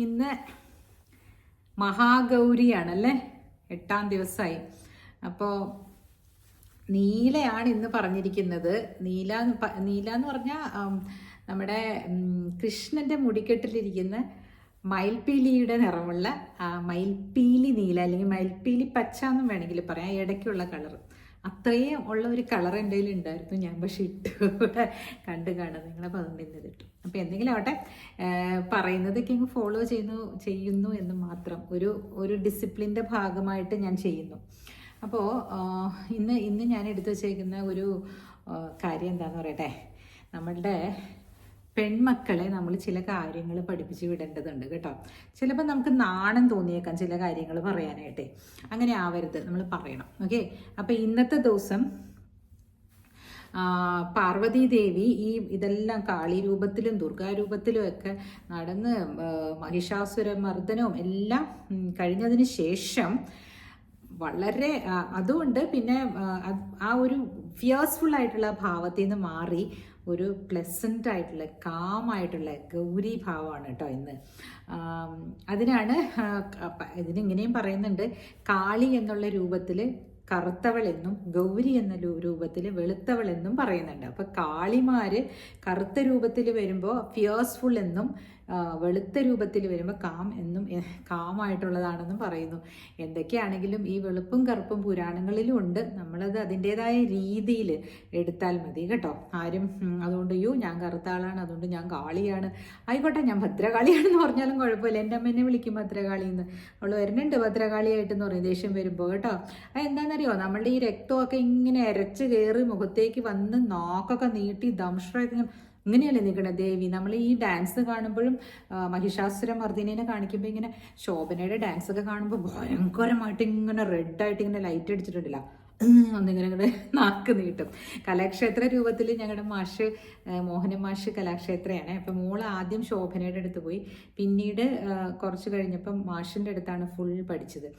ഇന്ന് മഹാഗൗരിയാണല്ലേ, 8ാം ദിവസമായി. അപ്പോൾ നീലയാണ് ഇന്ന് പറഞ്ഞിരിക്കുന്നത്. നീല എന്ന് പറഞ്ഞാൽ നമ്മുടെ കൃഷ്ണൻ്റെ മുടിക്കെട്ടിലിരിക്കുന്ന മയിൽപ്പീലിയുടെ നിറമുള്ള മയിൽപ്പീലി നീല, അല്ലെങ്കിൽ മയിൽപ്പീലി പച്ച എന്നും വേണമെങ്കിൽ പറയാം, ഇടയ്ക്കുള്ള കളർ. അത്രയും ഉള്ള ഒരു കളർ എൻ്റെ കയ്യിൽ ഉണ്ടായിരുന്നു. ഞാൻ പക്ഷെ ഇട്ട് കണ്ടു കാണുന്നത് നിങ്ങളപ്പോൾ അതുകൊണ്ട് ഇന്നത് ഇട്ടു. അപ്പോൾ എന്തെങ്കിലും ആവട്ടെ, പറയുന്നതൊക്കെ അങ്ങ് ഫോളോ ചെയ്യുന്നു എന്ന് മാത്രം, ഒരു ഡിസിപ്ലിൻ്റെ ഭാഗമായിട്ട് ഞാൻ ചെയ്യുന്നു. അപ്പോൾ ഇന്ന് ഞാൻ എടുത്തു വച്ചേക്കുന്ന ഒരു കാര്യം എന്താണെന്ന് പറയട്ടെ. നമ്മളുടെ പെൺമക്കളെ നമ്മൾ ചില കാര്യങ്ങൾ പഠിപ്പിച്ച് വിടേണ്ടതുണ്ട് കേട്ടോ. ചിലപ്പോൾ നമുക്ക് നാണം തോന്നിയേക്കാം ചില കാര്യങ്ങൾ പറയാനായിട്ടേ. അങ്ങനെ ആവരുത്, നമ്മൾ പറയണം. ഓക്കെ. അപ്പോൾ ഇന്നത്തെ ദിവസം പാർവതി ദേവി ഇതെല്ലാം കാളിരൂപത്തിലും ദുർഗാരൂപത്തിലും ഒക്കെ നടന്ന് മഹിഷാസുര മർദ്ദനവും എല്ലാം കഴിഞ്ഞതിന് ശേഷം വളരെ അതുകൊണ്ട് പിന്നെ ആ ഒരു ഫിയേഴ്സ്ഫുൾ ആയിട്ടുള്ള ഭാവത്തിൽ നിന്ന് മാറി ഒരു പ്ലസൻ്റ് ആയിട്ടുള്ള കാമായിട്ടുള്ള ഗൗരി ഭാവമാണ് കേട്ടോ ഇന്ന്. അതിനാണ് ഇതിനിങ്ങനെയും പറയുന്നുണ്ട്, കാളി എന്നുള്ള രൂപത്തിൽ കറുത്തവൾ എന്നും ഗൗരി എന്ന രൂപത്തിൽ വെളുത്തവൾ എന്നും പറയുന്നുണ്ട്. അപ്പോൾ കാളിമാര് കറുത്ത രൂപത്തിൽ വരുമ്പോൾ ഫിയേഴ്സ്ഫുൾ എന്നും വെളുത്ത രൂപത്തിൽ വരുമ്പോൾ കാമായിട്ടുള്ളതാണെന്നും പറയുന്നു. എന്തൊക്കെയാണെങ്കിലും ഈ വെളുപ്പും കറുപ്പും പുരാണങ്ങളിലും ഉണ്ട്. നമ്മളത് അതിൻ്റെതായ രീതിയിൽ എടുത്താൽ മതി കേട്ടോ. ആരും അതുകൊണ്ട് ഞാൻ കറുത്ത ആളാണ് അതുകൊണ്ട് ഞാൻ കാളിയാണ്, ആയിക്കോട്ടെ ഞാൻ ഭദ്രകാളിയാണെന്ന് പറഞ്ഞാലും കുഴപ്പമില്ല. എൻ്റെ അമ്മ എന്നെ വിളിക്കും ഭദ്രകാളിന്ന്. അവൾ വരുന്നുണ്ട് ഭദ്രകാളിയായിട്ടെന്ന് പറയും ദേഷ്യം വരുമ്പോൾ കേട്ടോ. അതെന്താണെന്നറിയോ, നമ്മളുടെ ഈ രക്തമൊക്കെ ഇങ്ങനെ അരച്ച് കയറി മുഖത്തേക്ക് വന്ന് നാക്കൊക്കെ നീട്ടി ദംഷ്ട്രൊക്കെ ഇങ്ങനെയല്ലേ നിൽക്കണേ ദേവി. നമ്മൾ ഈ ഡാൻസ് കാണുമ്പോഴും മഹിഷാസുര മർദ്ദിനെ കാണിക്കുമ്പോൾ ഇങ്ങനെ ശോഭനയുടെ ഡാൻസൊക്കെ കാണുമ്പോൾ ഭയങ്കരമായിട്ട് ഇങ്ങനെ റെഡായിട്ട് ഇങ്ങനെ ലൈറ്റ് അടിച്ചിട്ടുണ്ടല്ലോ, ഒന്നിങ്ങനെ നാക്ക് നീട്ടും. കലാക്ഷേത്ര രൂപത്തിൽ ഞങ്ങളുടെ മാഷ് മോഹന മാഷ് കലാക്ഷേത്രയാണ്. അപ്പം മോൾ ആദ്യം ശോഭനയുടെ അടുത്ത് പോയി, പിന്നീട് കുറച്ച് കഴിഞ്ഞപ്പം മാഷിൻ്റെ അടുത്താണ് ഫുൾ പഠിച്ചത്.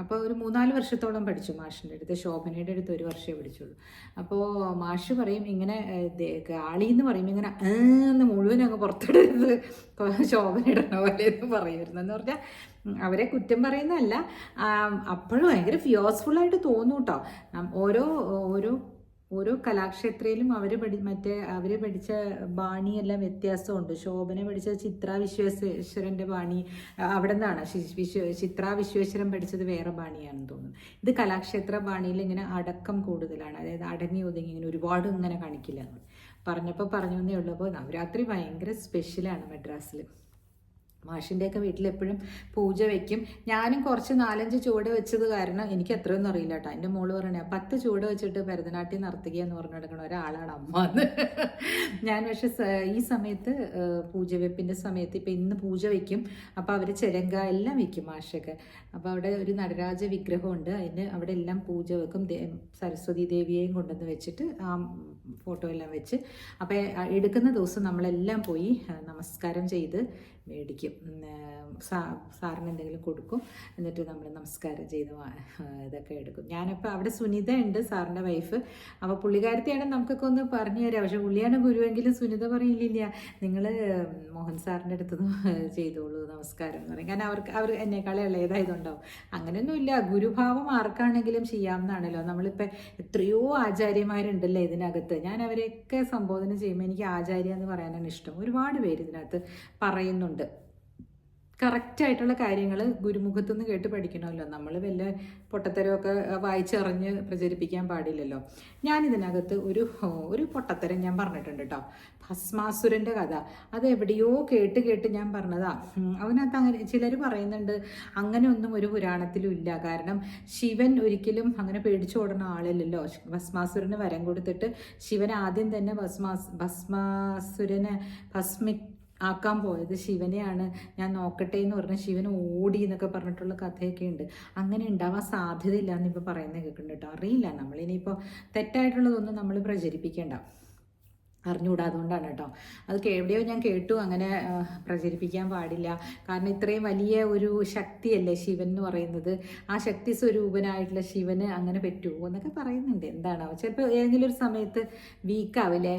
അപ്പോൾ ഒരു 3-4 വർഷത്തോളം പഠിച്ചു മാഷിൻ്റെ അടുത്ത്. ശോഭനയുടെ അടുത്ത് 1 വർഷമേ പഠിച്ചുള്ളൂ. അപ്പോൾ മാഷ് പറയും ഇങ്ങനെ കാളി എന്ന് പറയുമ്പോൾ ഇങ്ങനെ എന്ന് മുഴുവൻ അങ്ങ് പുറത്തിടരുത്, ശോഭനയിടണ പോലെ എന്ന് പറയുമായിരുന്നു. എന്ന് പറഞ്ഞാൽ അവരെ കുറ്റം പറയുന്നതല്ല, അപ്പോഴും ഭയങ്കര ഫിയേഴ്സ്ഫുള്ളായിട്ട് തോന്നും കേട്ടോ. ഓരോ കലാക്ഷേത്രയിലും അവർ പഠിച്ച ബാണിയെല്ലാം വ്യത്യാസമുണ്ട്. ശോഭന പഠിച്ച ചിത്രാ വിശ്വേശ്വരൻ്റെ ബാണി അവിടെ നിന്നാണ്. ചിത്രാ വിശ്വേശ്വരൻ പഠിച്ചത് വേറെ ബാണിയാണെന്ന് തോന്നുന്നു. ഇത് കലാക്ഷേത്ര ബാണിയിൽ ഇങ്ങനെ അടക്കം കൂടുതലാണ്, അതായത് അടങ്ങി ഒതുങ്ങി ഇങ്ങനെ ഒരുപാട് ഇങ്ങനെ കാണിക്കില്ല. പറഞ്ഞപ്പോൾ പറഞ്ഞു എന്നേ ഉള്ളൂ. അപ്പോൾ നവരാത്രി ഭയങ്കര സ്പെഷ്യലാണ് മദ്രാസിൽ. മാഷിൻ്റെയൊക്കെ വീട്ടിലെപ്പോഴും പൂജ വയ്ക്കും. ഞാനും കുറച്ച് 4-5 ചുവട് വെച്ചത് കാരണം എനിക്ക് അത്രയൊന്നും അറിയില്ല കേട്ടോ. എൻ്റെ മോള് പറയണേ 10 ചുവട് വെച്ചിട്ട് ഭരതനാട്യം നടത്തുക എന്ന് പറഞ്ഞു നടക്കണ ഒരാളാണ് അമ്മ എന്ന്. ഞാൻ പക്ഷെ ഈ സമയത്ത് പൂജ വെപ്പിൻ്റെ സമയത്ത് ഇപ്പം ഇന്ന് പൂജ വയ്ക്കും. അപ്പോൾ അവർ ചെരങ്ക എല്ലാം വയ്ക്കും മാഷൊക്കെ. അപ്പോൾ അവിടെ ഒരു നടരാജ വിഗ്രഹമുണ്ട്, അവിടെ എല്ലാം പൂജ വെക്കും. സരസ്വതി ദേവിയെയും കൊണ്ടുവന്ന് വെച്ചിട്ട് ആ ഫോട്ടോ എല്ലാം വെച്ച്, അപ്പോൾ എടുക്കുന്ന ദിവസം നമ്മളെല്ലാം പോയി നമസ്കാരം ചെയ്ത് മേടിക്കും. സാറിന് എന്തെങ്കിലും കൊടുക്കും, എന്നിട്ട് നമ്മൾ നമസ്കാരം ചെയ്ത് ഇതൊക്കെ എടുക്കും. ഞാനപ്പോൾ അവിടെ സുനിത ഉണ്ട്, സാറിൻ്റെ വൈഫ്. അപ്പോൾ പുള്ളിക്കാരത്തെയാണ് നമുക്കൊക്കെ ഒന്ന് പറഞ്ഞു തരാം. പക്ഷെ പുള്ളിയാണ് ഗുരുവെങ്കിലും സുനിത പറയില്ല, നിങ്ങൾ മോഹൻ സാറിൻ്റെ അടുത്ത് ചെയ്തോളൂ നമസ്കാരം എന്ന് പറയും. കാരണം അവർ എന്നെക്കാളെ ഇളയതായതുണ്ടാവും. അങ്ങനെയൊന്നുമില്ല, ഗുരുഭാവം ആർക്കാണെങ്കിലും ചെയ്യാവുന്നതാണല്ലോ. നമ്മളിപ്പോൾ എത്രയോ ആചാര്യന്മാരുണ്ടല്ലോ ഇതിനകത്ത്. ഞാൻ അവരെയൊക്കെ സംബോധന ചെയ്യുമ്പോൾ എനിക്ക് ആചാര്യ എന്ന് പറയാനാണ് ഇഷ്ടം. ഒരുപാട് പേര് ഇതിനകത്ത് പറയുന്നുണ്ട്. കറക്റ്റായിട്ടുള്ള കാര്യങ്ങൾ ഗുരുമുഖത്തു നിന്ന് കേട്ട് പഠിക്കണമല്ലോ. നമ്മൾ വല്ല പൊട്ടത്തരമൊക്കെ വായിച്ചറിഞ്ഞ് പ്രചരിപ്പിക്കാൻ പാടില്ലല്ലോ. ഞാനിതിനകത്ത് ഒരു പൊട്ടത്തരം ഞാൻ പറഞ്ഞിട്ടുണ്ട് കേട്ടോ. ഭസ്മാസുരൻ്റെ കഥ അത് എവിടെയോ കേട്ട് ഞാൻ പറഞ്ഞതാ. അതിനകത്ത് അങ്ങനെ ചിലർ പറയുന്നുണ്ട് അങ്ങനെയൊന്നും ഒരു പുരാണത്തിലും ഇല്ല. കാരണം ശിവൻ ഒരിക്കലും അങ്ങനെ പേടിച്ചോടുന്ന ആളില്ലല്ലോ. ഭസ്മാസുരന് വരം കൊടുത്തിട്ട് ശിവൻ ആദ്യം തന്നെ ഭസ്മാസുരനെ ആക്കാൻ പോയത് ശിവനെയാണ്. ഞാൻ നോക്കട്ടെ എന്ന് പറഞ്ഞാൽ ശിവൻ ഓടി എന്നൊക്കെ പറഞ്ഞിട്ടുള്ള കഥയൊക്കെ ഉണ്ട്. അങ്ങനെ ഉണ്ടാവാൻ സാധ്യതയില്ല എന്നിപ്പോൾ പറയുന്നത് കേൾക്കുന്നുണ്ട് കേട്ടോ. അറിയില്ല, നമ്മളിനിയിപ്പോൾ തെറ്റായിട്ടുള്ളതൊന്നും നമ്മൾ പ്രചരിപ്പിക്കേണ്ട, അറിഞ്ഞുകൂടാ. അതുകൊണ്ടാണ് കേട്ടോ. അത് എവിടെയോ ഞാൻ കേട്ടു, അങ്ങനെ പ്രചരിപ്പിക്കാൻ പാടില്ല. കാരണം ഇത്രയും വലിയ ഒരു ശക്തിയല്ലേ ശിവൻ എന്ന് പറയുന്നത്. ആ ശക്തി സ്വരൂപനായിട്ടുള്ള ശിവന് അങ്ങനെ പറ്റുമോ എന്നൊക്കെ പറയുന്നുണ്ട്. എന്താണോ ചിലപ്പോൾ ഏതെങ്കിലും ഒരു സമയത്ത് വീക്കാവില്ലേ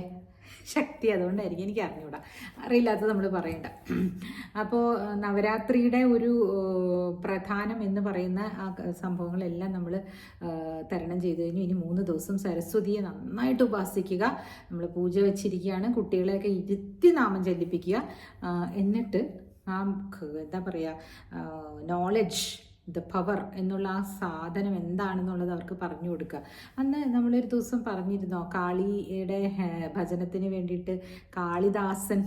ശക്തി അതുകൊണ്ടായിരിക്കും, എനിക്ക് അറിഞ്ഞൂടാ, അറിയില്ലാത്തത് നമ്മൾ പറയണ്ട. അപ്പോൾ നവരാത്രിയുടെ ഒരു പ്രധാനം എന്ന് പറയുന്ന ആ സംഭവങ്ങളെല്ലാം നമ്മൾ തരണം ചെയ്തു കഴിഞ്ഞു. ഇനി 3 ദിവസം സരസ്വതിയെ നന്നായിട്ട് ഉപാസിക്കുക. നമ്മൾ പൂജ വെച്ചിരിക്കുകയാണ്. കുട്ടികളെയൊക്കെ ഇരുത്തി നാമം ചൊല്ലിപ്പിക്കുക. എന്നിട്ട് ആ എന്താ പറയുക, നോളജ്, ദ പവർ എന്നുള്ള ആ സാധനം എന്താണെന്നുള്ളത് അവർക്ക് പറഞ്ഞു കൊടുക്കുക. അന്ന് നമ്മളൊരു ദിവസം പറഞ്ഞിരുന്നോ, കാളിയുടെ ഭജനത്തിന് വേണ്ടിയിട്ട് കാളിദാസൻ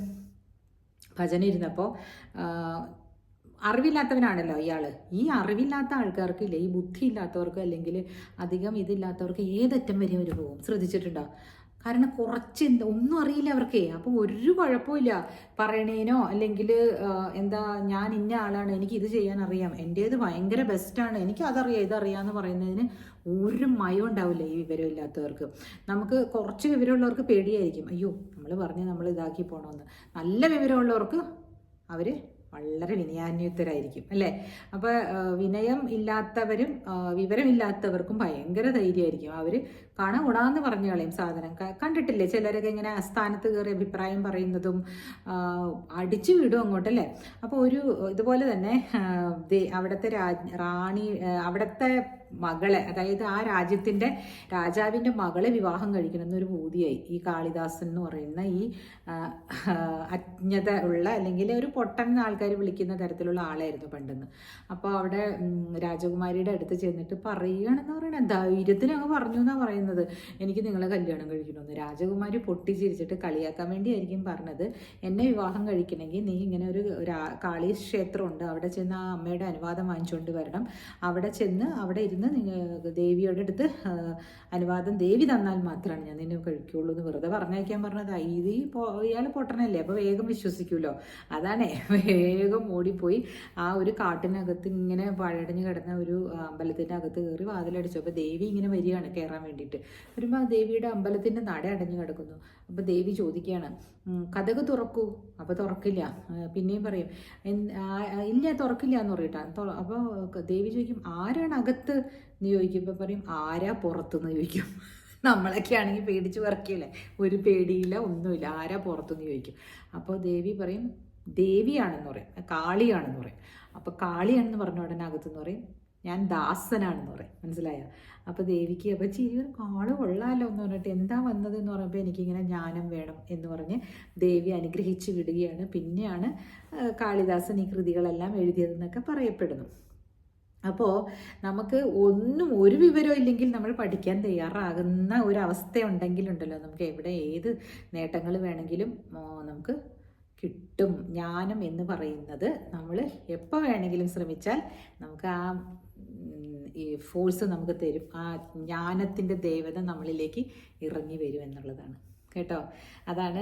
ഭജന ഇരുന്നപ്പോൾ അറിവില്ലാത്തവനാണല്ലോ ഇയാൾ. ഈ അറിവില്ലാത്ത ആൾക്കാർക്കില്ല, ഈ ബുദ്ധി ഇല്ലാത്തവർക്ക് അല്ലെങ്കിൽ അധികം ഇതില്ലാത്തവർക്ക് ഏതറ്റം വരെ അവർ പോകും. ശ്രദ്ധിച്ചിട്ടുണ്ടോ? കാരണം കുറച്ച് ഒന്നും അറിയില്ല അവർക്ക്. അപ്പോൾ ഒരു കുഴപ്പമില്ല പറയണേനോ അല്ലെങ്കിൽ എന്താ ഞാൻ ഇന്ന ആളാണ്, എനിക്ക് ഇത് ചെയ്യാൻ അറിയാം, എൻ്റേത് ഭയങ്കര ബെസ്റ്റാണ്, എനിക്ക് അതറിയാം ഇതറിയാമെന്ന് പറയുന്നതിന് ഒരു മയം ഉണ്ടാവില്ല ഈ വിവരമില്ലാത്തവർക്ക്. നമുക്ക് കുറച്ച് വിവരമുള്ളവർക്ക് പേടിയായിരിക്കും, അയ്യോ നമ്മൾ ഇതാക്കി പോകണമെന്ന്. നല്ല വിവരമുള്ളവർക്ക് അവർ വളരെ വിനയാന്വിതരായിരിക്കും അല്ലേ. അപ്പോൾ വിനയം ഇല്ലാത്തവരും വിവരമില്ലാത്തവർക്കും ഭയങ്കര ധൈര്യമായിരിക്കും. അവർ കണകുടാന്ന് പറഞ്ഞു കളയും സാധനം. കണ്ടിട്ടില്ലേ ചിലരൊക്കെ ഇങ്ങനെ സ്ഥാനത്ത് കയറി അഭിപ്രായം പറയുന്നതും അടിച്ചു വിടും അങ്ങോട്ടല്ലേ. അപ്പോൾ ഒരു ഇതുപോലെ തന്നെ അവിടുത്തെ റാണി, അവിടുത്തെ മകളെ, അതായത് ആ രാജ്യത്തിൻ്റെ രാജാവിൻ്റെ മകളെ വിവാഹം കഴിക്കണം എന്നൊരു പൂതിയായി ഈ കാളിദാസൻ എന്ന് പറയുന്ന ഈ അജ്ഞത ഉള്ള അല്ലെങ്കിൽ ഒരു പൊട്ടൻ ആൾക്കാർ വിളിക്കുന്ന തരത്തിലുള്ള ആളായിരുന്നു പണ്ടെന്ന്. അപ്പോൾ അവിടെ രാജകുമാരിയുടെ അടുത്ത് ചെന്നിട്ട് പറയുകയാണെന്ന് പറയണത്, ധൈര്യത്തിന് അങ്ങ് പറഞ്ഞു എന്നാണ് പറയുന്നത്, എനിക്ക് നിങ്ങളെ കല്യാണം കഴിക്കണമെന്ന്. രാജകുമാരി പൊട്ടിച്ചിരിച്ചിട്ട് കളിയാക്കാൻ വേണ്ടിയായിരിക്കും പറഞ്ഞത്, എന്നെ വിവാഹം കഴിക്കണമെങ്കിൽ നീ ഇങ്ങനെ ഒരു കാളി ക്ഷേത്രമുണ്ട്, അവിടെ ചെന്ന് ആ അമ്മയുടെ അനുവാദം വാങ്ങിച്ചുകൊണ്ട് വരണം, അവിടെ ചെന്ന് അവിടെ ഇരുന്ന് ദേവിയുടെ അടുത്ത് അനുവാദം ദേവി തന്നാൽ മാത്രമാണ് ഞാൻ നിന്നെ കഴിക്കുള്ളൂ എന്ന് വെറുതെ പറഞ്ഞയക്കാൻ പറഞ്ഞത്. ഇയാൾ പൊട്ടനല്ലേ, അപ്പോൾ വേഗം വിശ്വസിക്കുമല്ലോ. അതാണേ, വേഗം ഓടിപ്പോയി ആ ഒരു കാട്ടിനകത്ത് ഇങ്ങനെ പഴടഞ്ഞ് കിടന്ന ഒരു അമ്പലത്തിൻ്റെ അകത്ത് കയറി വാതിലടിച്ചു. അപ്പോൾ ദേവി ഇങ്ങനെ വരികയാണ് കയറാൻ വേണ്ടിയിട്ട്. വരുമ്പോൾ ആ ദേവിയുടെ അമ്പലത്തിൻ്റെ നട അടഞ്ഞു കിടക്കുന്നു. അപ്പോൾ ദേവി ചോദിക്കുകയാണ്, കതക് തുറക്കൂ. അപ്പോൾ തുറക്കില്ല. പിന്നെയും പറയും, ഇല്ല തുറക്കില്ല എന്ന് പറയട്ടാ. അപ്പോൾ ദേവി ചോദിക്കും, ആരാണ് അകത്ത് എന്ന് ചോദിക്കുമ്പോൾ പറയും, ആരാ പുറത്തുനിന്ന് ചോദിക്കും. നമ്മളൊക്കെ ആണെങ്കിൽ പേടിച്ച് വിറക്കില്ലേ, ഒരു പേടിയില്ല ഒന്നുമില്ല, ആരാ പുറത്തുനിന്ന് ചോദിക്കും. അപ്പോൾ ദേവി പറയും, ദേവിയാണെന്ന് പറയും, കാളിയാണെന്ന് പറയും. അപ്പോൾ കാളിയാണെന്ന് പറഞ്ഞ ഉടനെ അകത്തുനിന്ന് പറയും, ഞാൻ ദാസനാണെന്ന് പറയും. മനസ്സിലായോ? അപ്പോൾ ദേവിക്ക് അപ്പോൾ ചിരി, കാള് കൊള്ളാമല്ലോ എന്ന് പറഞ്ഞിട്ട് എന്താ വന്നത് എന്ന് പറയുമ്പോൾ എനിക്കിങ്ങനെ ജ്ഞാനം വേണം എന്ന് പറഞ്ഞ് ദേവി അനുഗ്രഹിച്ച് വിടുകയാണ്. പിന്നെയാണ് കാളിദാസൻ ഈ കൃതികളെല്ലാം എഴുതിയതെന്നൊക്കെ പറയപ്പെടുന്നു. അപ്പോൾ നമുക്ക് ഒരു വിവരവും ഇല്ലെങ്കിൽ നമ്മൾ പഠിക്കാൻ തയ്യാറാകുന്ന ഒരവസ്ഥ ഉണ്ടെങ്കിലുണ്ടല്ലോ, നമുക്ക് എവിടെ ഏത് നേട്ടങ്ങൾ വേണമെങ്കിലും നമുക്ക് കിട്ടും. ജ്ഞാനം എന്ന് പറയുന്നത് നമ്മൾ എപ്പോൾ വേണമെങ്കിലും ശ്രമിച്ചാൽ നമുക്ക് ആ ഈ ഫോഴ്സ് നമുക്ക് തരും. ആ ജ്ഞാനത്തിൻ്റെ ദേവത നമ്മളിലേക്ക് ഇറങ്ങി വരും എന്നുള്ളതാണ് കേട്ടോ. അതാണ്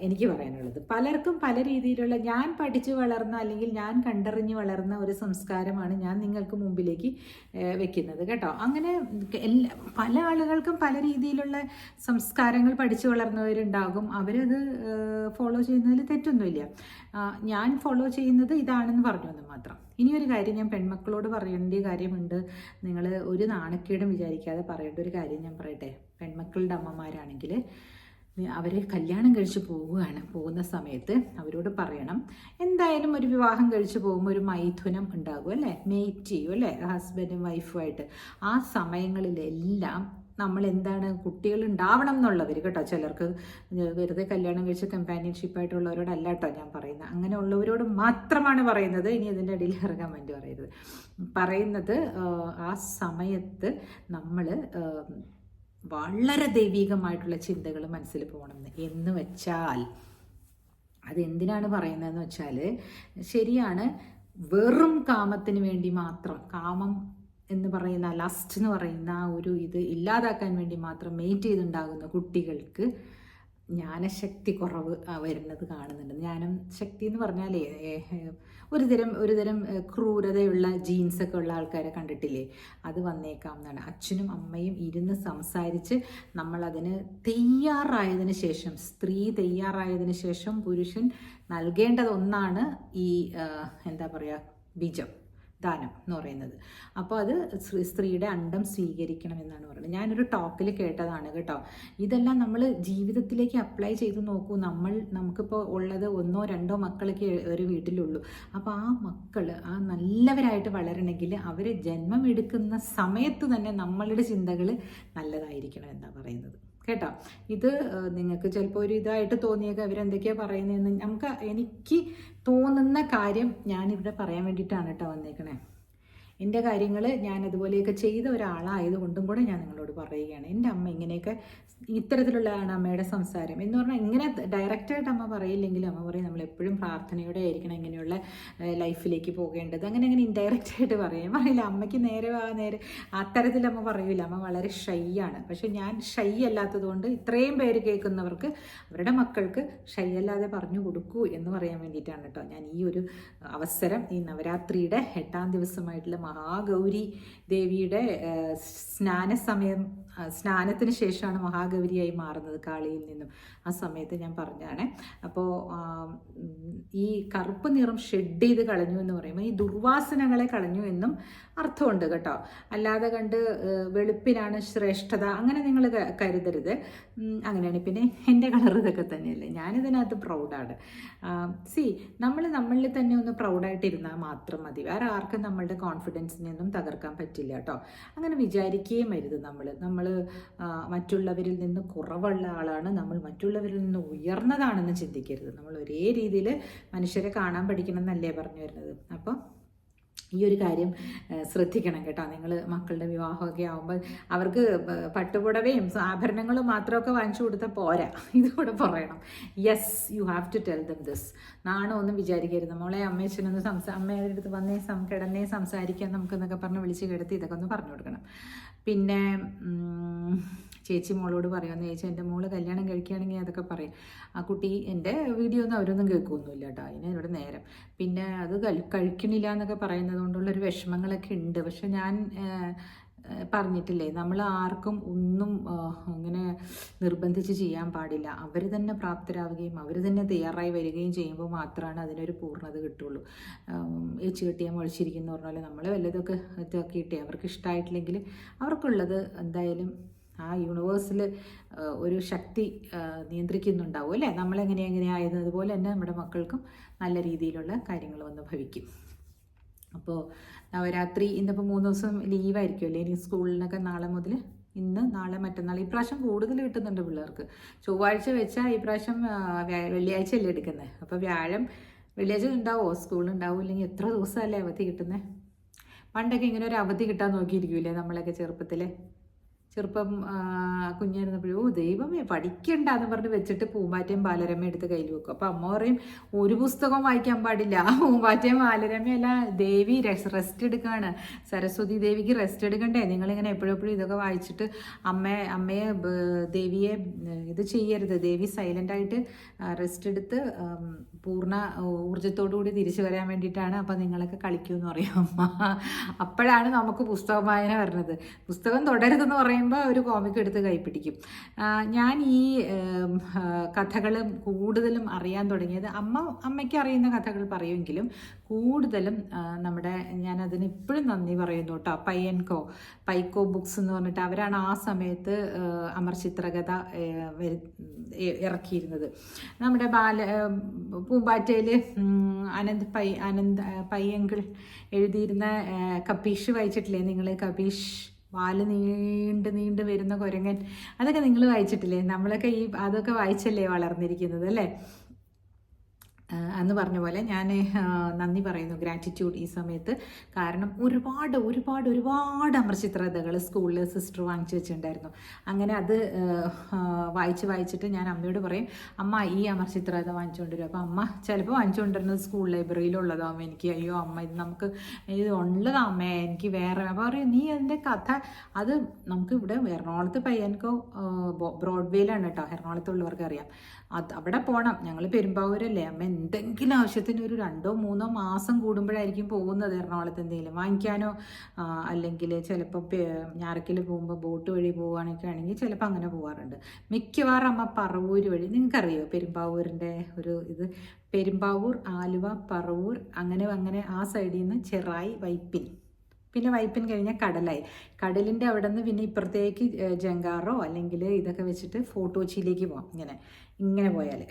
എനിക്ക് പറയാനുള്ളത്. പലർക്കും പല രീതിയിലുള്ള, ഞാൻ പഠിച്ചു വളർന്ന അല്ലെങ്കിൽ ഞാൻ കണ്ടറിഞ്ഞ് വളർന്ന ഒരു സംസ്കാരമാണ് ഞാൻ നിങ്ങൾക്ക് മുമ്പിലേക്ക് വെക്കുന്നത് കേട്ടോ. അങ്ങനെ പല ആളുകൾക്കും പല രീതിയിലുള്ള സംസ്കാരങ്ങൾ പഠിച്ചു വളർന്നവരുണ്ടാകും. അവരത് ഫോളോ ചെയ്യുന്നതിൽ തെറ്റൊന്നുമില്ല. ഞാൻ ഫോളോ ചെയ്യുന്നത് ഇതാണെന്ന് പറഞ്ഞു എന്ന് മാത്രം. ഇനിയൊരു കാര്യം ഞാൻ പെൺമക്കളോട് പറയേണ്ട കാര്യമുണ്ട്. നിങ്ങൾ ഒരു നാണക്കേടും വിചാരിക്കാതെ പറയേണ്ട ഒരു കാര്യം ഞാൻ പറയട്ടെ. പെൺമക്കളുടെ അമ്മമാരാണെങ്കിൽ അവർ കല്യാണം കഴിച്ച് പോകുന്ന സമയത്ത് അവരോട് പറയണം, എന്തായാലും ഒരു വിവാഹം കഴിച്ച് പോകുമ്പോൾ ഒരു മൈഥുനം ഉണ്ടാകും അല്ലേ, മേറ്റ് ചെയ്യും അല്ലേ, ഹസ്ബൻഡും വൈഫുമായിട്ട്. ആ സമയങ്ങളിലെല്ലാം നമ്മൾ എന്താണ്, കുട്ടികൾ ഉണ്ടാവണം എന്നുള്ളവർ കേട്ടോ. ചിലർക്ക് വെറുതെ കല്യാണം കഴിച്ച് കമ്പാനിയൻഷിപ്പായിട്ടുള്ളവരോടല്ല കേട്ടോ ഞാൻ പറയുന്നത്, അങ്ങനെ ഉള്ളവരോട് മാത്രമാണ് പറയുന്നത്. ഇനി അതിൻ്റെ ഇടയിൽ ഇറങ്ങാൻ വേണ്ടി പറയുന്നത് ആ സമയത്ത് നമ്മൾ വളരെ ദൈവികമായിട്ടുള്ള ചിന്തകൾ മനസ്സിൽ പോകണം എന്ന് വെച്ചാൽ, അതെന്തിനാണ് പറയുന്നതെന്ന് വെച്ചാൽ, ശരിയാണ്, വെറും കാമത്തിന് വേണ്ടി മാത്രം, കാമം എന്ന് പറയുന്ന ലസ്റ്റ് എന്ന് പറയുന്ന ആ ഒരു ഇത് ഇല്ലാതാക്കാൻ വേണ്ടി മാത്രം മെയ്റ്റ് ചെയ്തുണ്ടാകുന്ന കുട്ടികൾക്ക് ജ്ഞാനശക്തി കുറവ് വരുന്നത് കാണുന്നുണ്ട്. ജ്ഞാനം ശക്തി എന്ന് പറഞ്ഞാലേ ഒരുതരം ക്രൂരതയുള്ള ജീൻസൊക്കെ ഉള്ള ആൾക്കാരെ കണ്ടിട്ടില്ലേ, അത് വന്നേക്കാം എന്നാണ്. അച്ഛനും അമ്മയും ഇരുന്ന് സംസാരിച്ച് നമ്മളതിന് തയ്യാറായതിനു ശേഷം, സ്ത്രീ തയ്യാറായതിനു ശേഷം പുരുഷൻ നൽകേണ്ടത് ഒന്നാണ് ഈ എന്താ പറയുക, ബീജം. ദാനം എന്ന് പറയുന്നത്. അപ്പോൾ അത് സ്ത്രീയുടെ അണ്ടം സ്വീകരിക്കണം എന്നാണ് പറയുന്നത്. ഞാനൊരു ടോക്കിൽ കേട്ടതാണ് കേട്ടോ. ഇതെല്ലാം നമ്മൾ ജീവിതത്തിലേക്ക് അപ്ലൈ ചെയ്ത് നോക്കൂ. നമുക്കിപ്പോൾ ഉള്ളത് 1 or 2 മക്കളൊക്കെ ഒരു വീട്ടിലുള്ളൂ. അപ്പോൾ ആ മക്കൾ ആ നല്ലവരായിട്ട് വളരണമെങ്കിൽ അവർ ജന്മം എടുക്കുന്ന സമയത്ത് തന്നെ നമ്മളുടെ ചിന്തകൾ നല്ലതായിരിക്കണം എന്നാണ് പറയുന്നത് കേട്ടോ. ഇത് നിങ്ങൾക്ക് ചിലപ്പോൾ ഒരു ഇതായിട്ട് തോന്നിയേക്കാം അവരെന്തൊക്കെയാണ് പറയുന്നതെന്ന്. എനിക്ക് തോന്നുന്ന കാര്യം ഞാനിവിടെ പറയാൻ വേണ്ടിയിട്ടാണ് കേട്ടോ വന്നേക്കണേ. എൻ്റെ കാര്യങ്ങൾ ഞാൻ അതുപോലെയൊക്കെ ചെയ്ത ഒരാളായതുകൊണ്ടും കൂടെ ഞാൻ നിങ്ങളോട് പറയുകയാണ്. എൻ്റെ അമ്മ ഇങ്ങനെയൊക്കെ ഇത്തരത്തിലുള്ളതാണ് അമ്മയുടെ സംസാരം എന്ന് പറഞ്ഞാൽ ഇങ്ങനെ ഡയറക്റ്റായിട്ട് അമ്മ പറയില്ലെങ്കിലും അമ്മ പറയും നമ്മൾ എപ്പോഴും പ്രാർത്ഥനയോടെ ആയിരിക്കണം ഇങ്ങനെയുള്ള ലൈഫിലേക്ക് പോകേണ്ടത്. അങ്ങനെ ഇൻഡയറക്റ്റായിട്ട് പറയില്ല. അമ്മയ്ക്ക് നേരെ അത്തരത്തിൽ അമ്മ പറയില്ല. അമ്മ വളരെ ഷൈ ആണ്. പക്ഷെ ഞാൻ ഷൈ അല്ലാത്തത് കൊണ്ട് ഇത്രയും പേര് കേൾക്കുന്നവർക്ക് അവരുടെ മക്കൾക്ക് ഷൈ അല്ലാതെ പറഞ്ഞു കൊടുക്കൂ എന്ന് പറയാൻ വേണ്ടിയിട്ടാണ് കേട്ടോ ഞാൻ ഈ ഒരു അവസരം ഈ നവരാത്രിയുടെ 8ാം ദിവസമായിട്ടുള്ള മഹാഗൗരി ദേവിയുടെ സ്നാനത്തിന് ശേഷമാണ് മഹാഗൗരിയായി മാറുന്നത് കാളിയിൽ നിന്നും. ആ സമയത്ത് ഞാൻ പറഞ്ഞാണ്. അപ്പോൾ ഈ കറുപ്പ് നിറം ഷെഡ് ചെയ്ത് കളഞ്ഞു എന്ന് പറയുമ്പോൾ ഈ ദുർവാസനകളെ കളഞ്ഞു എന്നും അർത്ഥമുണ്ട് കേട്ടോ. അല്ലാതെ കണ്ട് വെളുപ്പിനാണ് ശ്രേഷ്ഠത അങ്ങനെ നിങ്ങൾ കരുതരുത്. അങ്ങനെയാണ്. പിന്നെ എൻ്റെ കളർ ഇതൊക്കെ തന്നെയല്ലേ. ഞാനിതിനകത്ത് പ്രൗഡാണ്. നമ്മളിൽ തന്നെ ഒന്ന് പ്രൗഡായിട്ടിരുന്നാൽ മാത്രം മതി. വേറെ ആർക്കും നമ്മളുടെ കോൺഫിഡൻസിനെയൊന്നും തകർക്കാൻ പറ്റില്ല കേട്ടോ. അങ്ങനെ വിചാരിക്കുകയും അരുത്. നമ്മൾ മറ്റുള്ളവരിൽ നിന്ന് കുറവുള്ള ആളാണ്, നമ്മൾ മറ്റുള്ളവരിൽ നിന്ന് ഉയർന്നതാണെന്ന് ചിന്തിക്കരുത്. നമ്മൾ ഒരേ രീതിയിൽ മനുഷ്യരെ കാണാൻ പഠിക്കണം എന്നല്ലേ പറഞ്ഞു വരുന്നത്. അപ്പോൾ ഈ ഒരു കാര്യം ശ്രദ്ധിക്കണം കേട്ടോ. നിങ്ങൾ മക്കളുടെ വിവാഹമൊക്കെ ആകുമ്പോൾ അവർക്ക് പട്ടുപുടവയും ആഭരണങ്ങളും മാത്രമൊക്കെ വാങ്ങിച്ചു കൊടുത്താൽ പോരാ, ഇതുകൂടെ പറയണം. Yes, you have to tell them this. നാണോ ഒന്നും വിചാരിക്കരുത്. മോളെ അമ്മേച്ചനൊന്ന് അമ്മയുടെ അടുത്ത് വന്നേ കിടന്നേ സംസാരിക്കാൻ നമുക്കെന്നൊക്കെ പറഞ്ഞ് വിളിച്ച് കിടത്തി ഇതൊക്കെ ഒന്ന് പറഞ്ഞു കൊടുക്കണം. പിന്നെ ചേച്ചി മോളോട് പറയുമെന്ന് ചോദിച്ചാൽ എൻ്റെ മോള് കല്യാണം കഴിക്കുകയാണെങ്കിൽ അതൊക്കെ പറയും. ആ കുട്ടി എൻ്റെ വീഡിയോ ഒന്നും അവരൊന്നും കേൾക്കുമൊന്നുമില്ല കേട്ടോ. അതിന് ഇവിടെ നേരം. പിന്നെ അത് കഴിക്കണില്ല എന്നൊക്കെ പറയുന്നത് കൊണ്ടുള്ളൊരു വിഷമങ്ങളൊക്കെ ഉണ്ട്. പക്ഷെ ഞാൻ പറഞ്ഞിട്ടില്ലേ, നമ്മൾ ആർക്കും ഒന്നും ഇങ്ങനെ നിർബന്ധിച്ച് ചെയ്യാൻ പാടില്ല. അവർ തന്നെ പ്രാപ്തരാവുകയും അവർ തന്നെ തയ്യാറായി വരികയും ചെയ്യുമ്പോൾ മാത്രമാണ് അതിനൊരു പൂർണ്ണത കിട്ടുള്ളൂ. ഏച്ചു കെട്ടിയാൽ മുളച്ചിരിക്കുന്നു പറഞ്ഞാൽ നമ്മൾ വല്ലതൊക്കെ ഇതാക്കിയിട്ടേ അവർക്ക് ഇഷ്ടമായിട്ടില്ലെങ്കിൽ അവർക്കുള്ളത് എന്തായാലും ആ യൂണിവേഴ്സിൽ ഒരു ശക്തി നിയന്ത്രിക്കുന്നുണ്ടാവും അല്ലേ. നമ്മളെങ്ങനെയായത് അതുപോലെ തന്നെ നമ്മുടെ മക്കൾക്കും നല്ല രീതിയിലുള്ള കാര്യങ്ങൾ വന്ന് ഭവിക്കും. അപ്പോൾ നവരാത്രി ഇന്നിപ്പോൾ 3 ദിവസം ലീവായിരിക്കുമല്ലേ. ഇനി സ്കൂളിനൊക്കെ നാളെ മുതൽ നാളെ മറ്റന്നാൾ ഈ പ്രാവശ്യം കൂടുതൽ കിട്ടുന്നുണ്ട് പിള്ളേർക്ക്. ചൊവ്വാഴ്ച വെച്ചാൽ ഈ പ്രാവശ്യം വെള്ളിയാഴ്ച അല്ലേ എടുക്കുന്നത്. അപ്പോൾ വെള്ളിയാഴ്ച ഉണ്ടാവുമോ? സ്കൂളുണ്ടാവും. ഇല്ലെങ്കിൽ എത്ര ദിവസമല്ലേ അവധി കിട്ടുന്നത്? പണ്ടൊക്കെ ഇങ്ങനെ ഒരു അവധി കിട്ടാൻ നോക്കിയിരിക്കൂലേ നമ്മളൊക്കെ ചെറുപ്പം കുഞ്ഞായിരുന്നപ്പോഴും ദൈവമേ പഠിക്കണ്ട എന്ന് പറഞ്ഞ് വെച്ചിട്ട് പൂമ്പാറ്റയും ബാലരമയും എടുത്ത് കയ്യിൽ വെക്കും. അപ്പോൾ അമ്മ പറയും ഒരു പുസ്തകം വായിക്കാൻ പാടില്ല. പൂമ്പാറ്റയും ബാലരമയും അല്ല, ദേവി റെസ്റ്റ് എടുക്കുകയാണ്. സരസ്വതി ദേവിക്ക് റെസ്റ്റ് എടുക്കണ്ടേ? നിങ്ങളിങ്ങനെ എപ്പോഴെപ്പോഴും ഇതൊക്കെ വായിച്ചിട്ട് അമ്മയെ ദേവിയെ ഇത് ചെയ്യരുത്. ദേവി സൈലൻ്റായിട്ട് റെസ്റ്റ് എടുത്ത് പൂർണ്ണ ഊർജ്ജത്തോടു കൂടി തിരിച്ചു വരാൻ വേണ്ടിയിട്ടാണ്. അപ്പോൾ നിങ്ങളൊക്കെ കളിക്കുമെന്ന് പറയും അമ്മ. അപ്പോഴാണ് നമുക്ക് പുസ്തകം വായന വരുന്നത്. പുസ്തകം തുടരുതെന്ന് പറയുമ്പോൾ ഒരു കോമിക് എടുത്ത് കൈപ്പിടിക്കും. ഞാൻ ഈ കഥകൾ കൂടുതലും അറിയാൻ തുടങ്ങിയത് അമ്മയ്ക്ക് അറിയുന്ന കഥകൾ പറയുമെങ്കിലും കൂടുതലും ഞാനതിന് ഇപ്പോഴും നന്ദി പറയുന്നു കേട്ടോ. പൈക്കോ ബുക്സ് എന്ന് പറഞ്ഞിട്ട് അവരാണ് ആ സമയത്ത് അമർ ചിത്രകഥ ഇറക്കിയിരുന്നത്. നമ്മുടെ പൂമ്പാറ്റയിൽ ആനന്ദ് പയ്യങ്കിൾ എഴുതിയിരുന്ന കപീഷ് വായിച്ചിട്ടില്ലേ നിങ്ങൾ? കപീഷ് വാല് നീണ്ട് വരുന്ന കുരങ്ങൻ, അതൊക്കെ നിങ്ങൾ വായിച്ചിട്ടില്ലേ? നമ്മളൊക്കെ അതൊക്കെ വായിച്ചല്ലേ വളർന്നിരിക്കുന്നത് അല്ലേ? എന്ന് പറഞ്ഞ പോലെ ഞാൻ നന്ദി പറയുന്നു, ഗ്രാറ്റിറ്റ്യൂഡ് ഈ സമയത്ത്. കാരണം ഒരുപാട് അമർചിത്രകഥകൾ സ്കൂളിൽ സിസ്റ്റർ വാങ്ങിച്ചു വെച്ചിട്ടുണ്ടായിരുന്നു. അങ്ങനെ അത് വായിച്ചിട്ട് ഞാൻ അമ്മയോട് പറയും, അമ്മ ഈ അമർചിത്രകഥ വാങ്ങിച്ചുകൊണ്ടുവരും. അപ്പോൾ അമ്മ ചിലപ്പോൾ വാങ്ങിച്ചുകൊണ്ടിരുന്നത് സ്കൂൾ ലൈബ്രറിയിലുള്ളതാവും. എനിക്ക് അയ്യോ അമ്മ ഇത് ഉള്ളതാ അമ്മേ, എനിക്ക് വേറെ. അപ്പോൾ പറയും നീ അതിൻ്റെ കഥ അത് നമുക്ക് ഇവിടെ എറണാകുളത്ത് പയ്യൻകോ ബ്രോഡ്വേയിലാണ് കേട്ടോ, എറണാകുളത്തുള്ളവർക്ക് അറിയാം. അവിടെ പോകണം. ഞങ്ങൾ പെരുമ്പാവൂരല്ലേ അമ്മ, എന്തെങ്കിലും ആവശ്യത്തിന് ഒരു 2-3 മാസം കൂടുമ്പോഴായിരിക്കും പോകുന്നത് എറണാകുളത്ത് എന്തെങ്കിലും വാങ്ങിക്കാനോ, അല്ലെങ്കിൽ ചിലപ്പോൾ ഞാറക്കൽ പോകുമ്പോൾ ബോട്ട് വഴി പോവുകയാണെങ്കിൽ ആണെങ്കിൽ ചിലപ്പോൾ അങ്ങനെ പോകാറുണ്ട്. മിക്കവാറും അമ്മ പറവൂർ വഴി, നിങ്ങൾക്കറിയോ പെരുമ്പാവൂരിൻ്റെ ഒരു ഇത്, പെരുമ്പാവൂർ, ആലുവ, പറവൂർ, അങ്ങനെ ആ സൈഡിൽ നിന്ന് ചെറായി, വൈപ്പിൻ, പിന്നെ വൈപ്പിൻ കഴിഞ്ഞാൽ കടലായി. കടലിൻ്റെ അവിടെ നിന്ന് പിന്നെ ഇപ്പുറത്തേക്ക് ജങ്കാറോ അല്ലെങ്കിൽ ഇതൊക്കെ വെച്ചിട്ട് ഫോർട്ട് കൊച്ചിയിലേക്ക് പോകാം. ഇങ്ങനെ പോയാൽ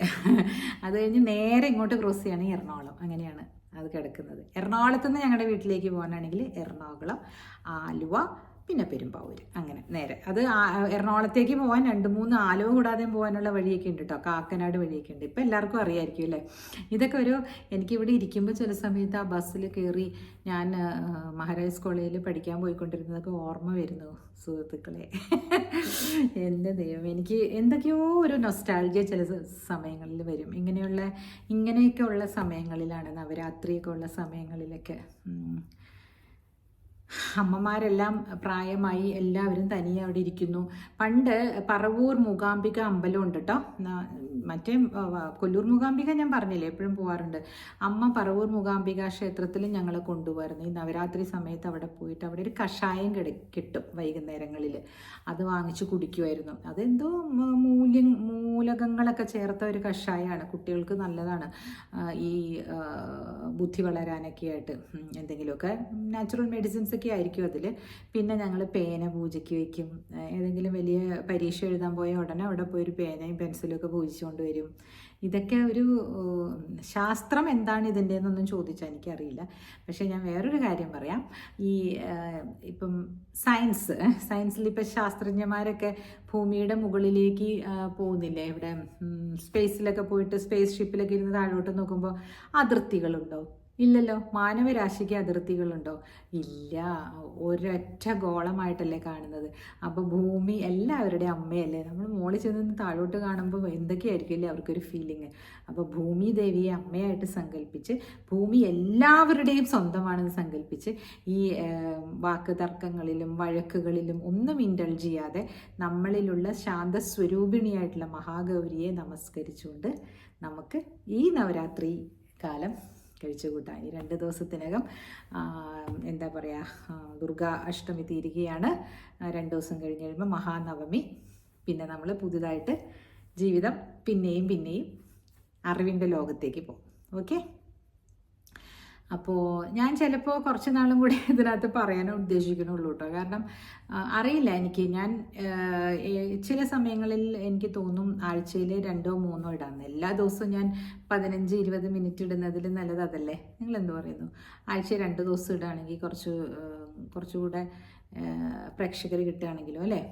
അത് കഴിഞ്ഞ് നേരെ ഇങ്ങോട്ട് ക്രോസ് ചെയ്യുകയാണെങ്കിൽ എറണാകുളം. അങ്ങനെയാണ് അത് കിടക്കുന്നത്. എറണാകുളത്ത് നിന്ന് ഞങ്ങളുടെ വീട്ടിലേക്ക് പോകാനാണെങ്കിൽ എറണാകുളം, ആലുവ, പിന്നെ പെരുമ്പാവൂർ, അങ്ങനെ നേരെ. അത് എറണാകുളത്തേക്ക് പോകാൻ 2-3 ആലുവ കൂടാതെ പോകാനുള്ള വഴിയൊക്കെ ഉണ്ട് കേട്ടോ, കാക്കനാട് വഴിയൊക്കെ ഉണ്ട്. ഇപ്പം എല്ലാവർക്കും അറിയാമായിരിക്കും അല്ലേ. ഇതൊക്കെ എനിക്കിവിടെ ഇരിക്കുമ്പോൾ ചില സമയത്ത് ആ ബസ്സിൽ കയറി ഞാൻ മഹാരാജാസ് കോളേജിൽ പഠിക്കാൻ പോയിക്കൊണ്ടിരുന്നതൊക്കെ ഓർമ്മ വരുന്നു സുഹൃത്തുക്കളെ. എൻ്റെ ദൈവം, എനിക്ക് എന്തൊക്കെയോ ഒരു നൊസ്റ്റാൾജിയ ചില സമയങ്ങളിൽ വരും. ഇങ്ങനെയൊക്കെ ഉള്ള സമയങ്ങളിലാണ്, നവരാത്രിയൊക്കെ ഉള്ള സമയങ്ങളിലൊക്കെ അമ്മമാരെല്ലാം പ്രായമായി, എല്ലാവരും തനിയെ അവിടെ ഇരിക്കുന്നു. പണ്ട് പറവൂർ മൂകാംബിക അമ്പലം ഉണ്ട് കേട്ടോ. മറ്റേ കൊല്ലൂർ മൂകാംബിക ഞാൻ പറഞ്ഞില്ലേ, എപ്പോഴും പോകാറുണ്ട്. അമ്മ പറവൂർ മൂകാംബിക ക്ഷേത്രത്തിൽ ഞങ്ങളെ കൊണ്ടുപോകാറുണ്ട്. ഈ നവരാത്രി സമയത്ത് അവിടെ പോയിട്ട് അവിടെ ഒരു കഷായം കിട്ടും വൈകുന്നേരങ്ങളിൽ. അത് വാങ്ങിച്ച് കുടിക്കുമായിരുന്നു. അതെന്തോ മൂലകങ്ങളൊക്കെ ചേർത്ത ഒരു കഷായമാണ്, കുട്ടികൾക്ക് നല്ലതാണ്. ഈ ബുദ്ധി വളരാനൊക്കെ ആയിട്ട് എന്തെങ്കിലുമൊക്കെ നാച്ചുറൽ മെഡിസിൻസ് ഒക്കെ ആയിരിക്കും അതിൽ. പിന്നെ ഞങ്ങൾ പേന പൂജയ്ക്ക് വയ്ക്കും. ഏതെങ്കിലും വലിയ പരീക്ഷ എഴുതാൻ പോയ ഉടനെ അവിടെ പോയി ഒരു പേനയും പെൻസിലും ഒക്കെ പൂജിച്ചുകൊണ്ട് വരും. ഇതൊക്കെ ഒരു ശാസ്ത്രം എന്താണ് ഇതിൻ്റെ എന്നൊന്നും ചോദിച്ചാൽ എനിക്കറിയില്ല. പക്ഷേ ഞാൻ വേറൊരു കാര്യം പറയാം. ഈ ഇപ്പം സയൻസിൽ ഇപ്പം ശാസ്ത്രജ്ഞന്മാരൊക്കെ ഭൂമിയുടെ മുകളിലേക്ക് പോകുന്നില്ലേ, ഇവിടെ സ്പേസിലൊക്കെ പോയിട്ട് സ്പേസ് ഷിപ്പിലൊക്കെ ഇരുന്ന് താഴോട്ട് നോക്കുമ്പോൾ അതിർത്തികളുണ്ടോ? ഇല്ലല്ലോ. മാനവരാശിക്ക് അതിർത്തികളുണ്ടോ? ഇല്ല. ഒരൊറ്റ ഗോളമായിട്ടല്ലേ കാണുന്നത്. അപ്പോൾ ഭൂമി എല്ലാവരുടെയും അമ്മയല്ലേ. നമ്മൾ മുകളിൽ ചെന്ന് താഴോട്ട് കാണുമ്പോൾ എന്തൊക്കെയായിരിക്കില്ലേ അവർക്കൊരു ഫീലിങ്. അപ്പോൾ ഭൂമി ദേവിയെ അമ്മയായിട്ട് സങ്കല്പിച്ച്, ഭൂമി എല്ലാവരുടെയും സ്വന്തമാണെന്ന് സങ്കല്പിച്ച്, ഈ വാക്ക് തർക്കങ്ങളിലും വഴക്കുകളിലും ഒന്നും ഇൻഡൾജ് ചെയ്യാതെ നമ്മളിലുള്ള ശാന്തസ്വരൂപിണിയായിട്ടുള്ള മഹാഗൗരിയെ നമസ്കരിച്ചുകൊണ്ട് നമുക്ക് ഈ നവരാത്രി കാലം കഴിച്ചു കൂട്ടാൻ. ഈ 2 ദിവസത്തിനകം എന്താ പറയുക, ദുർഗാ അഷ്ടമി തീരുകയാണ്. 2 ദിവസം കഴിഞ്ഞ് കഴിയുമ്പോൾ മഹാനവമി. പിന്നെ നമ്മൾ പുതുതായിട്ട് ജീവിതം പിന്നെയും അറിവിൻ്റെ ലോകത്തേക്ക് പോകും. ഓക്കെ. അപ്പോൾ ഞാൻ ചിലപ്പോൾ കുറച്ച് നാളും കൂടി ഇതിനകത്ത് പറയാനേ ഉദ്ദേശിക്കുന്നുള്ളൂ കേട്ടോ. കാരണം അറിയില്ല, ഞാൻ ചില സമയങ്ങളിൽ എനിക്ക് തോന്നും ആഴ്ചയിൽ 2-3 ഇടാമെന്ന്. എല്ലാ ദിവസവും ഞാൻ 15-20 മിനിറ്റ് ഇടുന്നതിൽ നല്ലത് അതല്ലേ? നിങ്ങൾ എന്ത് പറയുന്നു? ആഴ്ച 2 ദിവസം ഇടുകയാണെങ്കിൽ കുറച്ചുകൂടെ പ്രേക്ഷകർ കിട്ടുകയാണെങ്കിലോ അല്ലേ?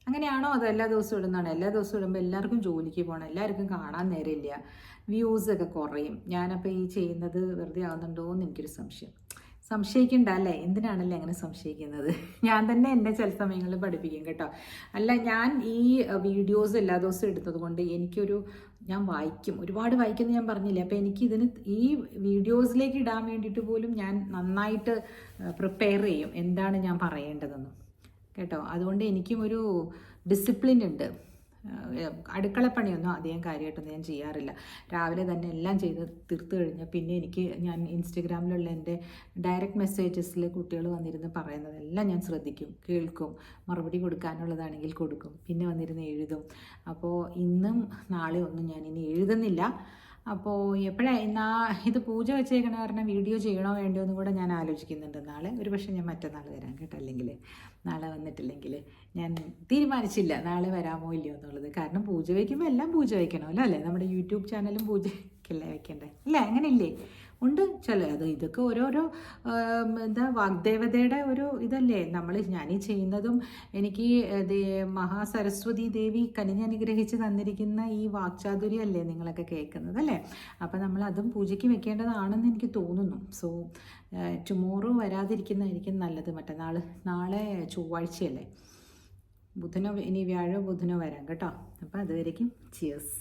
അങ്ങനെയാണോ? അത് എല്ലാ ദിവസവും ഇടുന്നതാണ്? എല്ലാ ദിവസവും ഇടുമ്പോൾ എല്ലാവർക്കും ജോലിക്ക് പോകണം, എല്ലാവർക്കും കാണാൻ നേരമില്ല, വ്യൂസൊക്കെ കുറയും. ഞാനപ്പോൾ ഈ ചെയ്യുന്നത് വെറുതെ ആവുന്നുണ്ടോ എന്ന് എനിക്കൊരു സംശയിക്കണ്ട അല്ലേ? എന്തിനാണല്ലേ അങ്ങനെ സംശയിക്കുന്നത്? ഞാൻ തന്നെ എന്നെ ചില സമയങ്ങളിൽ പഠിപ്പിക്കും കേട്ടോ. അല്ല, ഞാൻ ഈ വീഡിയോസ് എല്ലാ ദിവസവും എടുത്തത് കൊണ്ട് ഞാൻ വായിക്കും, ഒരുപാട് വായിക്കുമെന്ന് ഞാൻ പറഞ്ഞില്ലേ. അപ്പോൾ എനിക്കിതിന് ഈ വീഡിയോസിലേക്ക് ഇടാൻ വേണ്ടിയിട്ട് പോലും ഞാൻ നന്നായിട്ട് പ്രിപ്പയർ ചെയ്യും, എന്താണ് ഞാൻ പറയേണ്ടതെന്ന് കേട്ടോ. അതുകൊണ്ട് എനിക്കും ഒരു ഡിസിപ്ലിൻ ഉണ്ട്. അടുക്കളപ്പണിയൊന്നും അധികം കാര്യമായിട്ടൊന്നും ഞാൻ ചെയ്യാറില്ല. രാവിലെ തന്നെ എല്ലാം ചെയ്ത് തീർത്ത് കഴിഞ്ഞാൽ പിന്നെ ഞാൻ ഇൻസ്റ്റഗ്രാമിലുള്ള എൻ്റെ ഡയറക്റ്റ് മെസ്സേജസിൽ കുട്ടികൾ വന്നിരുന്ന് പറയുന്നതെല്ലാം ഞാൻ ശ്രദ്ധിക്കും, കേൾക്കും, മറുപടി കൊടുക്കാനുള്ളതാണെങ്കിൽ കൊടുക്കും, പിന്നെ വന്നിരുന്ന് എഴുതും. അപ്പോൾ ഇന്നും നാളെ ഒന്നും ഞാൻ ഇനി എഴുതുന്നില്ല. അപ്പോൾ ഇത് പൂജ വെച്ചേക്കണ കാരണം വീഡിയോ ചെയ്യണോ വേണ്ടോ എന്നും കൂടെ ഞാൻ ആലോചിക്കുന്നുണ്ട്. നാളെ പക്ഷേ ഞാൻ മറ്റന്നാൾ വരാം കേട്ടോ. അല്ലെങ്കിൽ നാളെ വന്നിട്ടില്ലെങ്കിൽ ഞാൻ തീരുമാനിച്ചില്ല നാളെ വരാമോ ഇല്ലയോ എന്നുള്ളത്. കാരണം പൂജ വയ്ക്കുമ്പോൾ എല്ലാം പൂജ വയ്ക്കണമല്ലോ അല്ലേ? നമ്മുടെ യൂട്യൂബ് ചാനലും പൂജയ്ക്കല്ലേ വയ്ക്കണ്ടേ അല്ലേ? അങ്ങനെ ഇല്ലേ? ഉണ്ട് ഇതൊക്കെ ഓരോരോ വാഗ്ദേവതയുടെ ഒരു ഇതല്ലേ. ഞാനീ ചെയ്യുന്നതും എനിക്ക് മഹാസരസ്വതി ദേവി കനിഞ്ഞനുഗ്രഹിച്ച് തന്നിരിക്കുന്ന ഈ വാക്ചാതുര്യമല്ലേ നിങ്ങളൊക്കെ കേൾക്കുന്നത് അല്ലേ? അപ്പം നമ്മൾ അതും പൂജയ്ക്ക് വെക്കേണ്ടതാണെന്ന് എനിക്ക് തോന്നുന്നു. സോ ടുമോറോ വരാതിരിക്കുന്നതായിരിക്കും നല്ലത്. നാളെ ചൊവ്വാഴ്ചയല്ലേ, ഇനി വ്യാഴോ ബുധനോ വരാം കേട്ടോ. അപ്പം അതുവരേക്കും ചിയേഴ്സ്.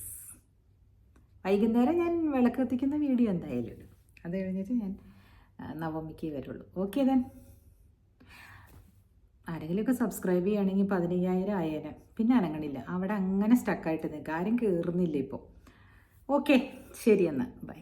വൈകുന്നേരം ഞാൻ വിളക്ക് കത്തിക്കുന്ന വീഡിയോ എന്തായാലും ഇടും. അത് കഴിഞ്ഞിട്ട് ഞാൻ നവമിക്ക് വരുള്ളൂ. Okay then. ആരെങ്കിലുമൊക്കെ സബ്സ്ക്രൈബ് ചെയ്യുകയാണെങ്കിൽ 15,000 ആയേനെ. പിന്നെ അനങ്ങണില്ല, അവിടെ അങ്ങനെ സ്റ്റക്കായിട്ട് നിൽക്കുക, ആരും കയറുന്നില്ല ഇപ്പോൾ. ഓക്കെ, ശരി എന്നാൽ ബൈ.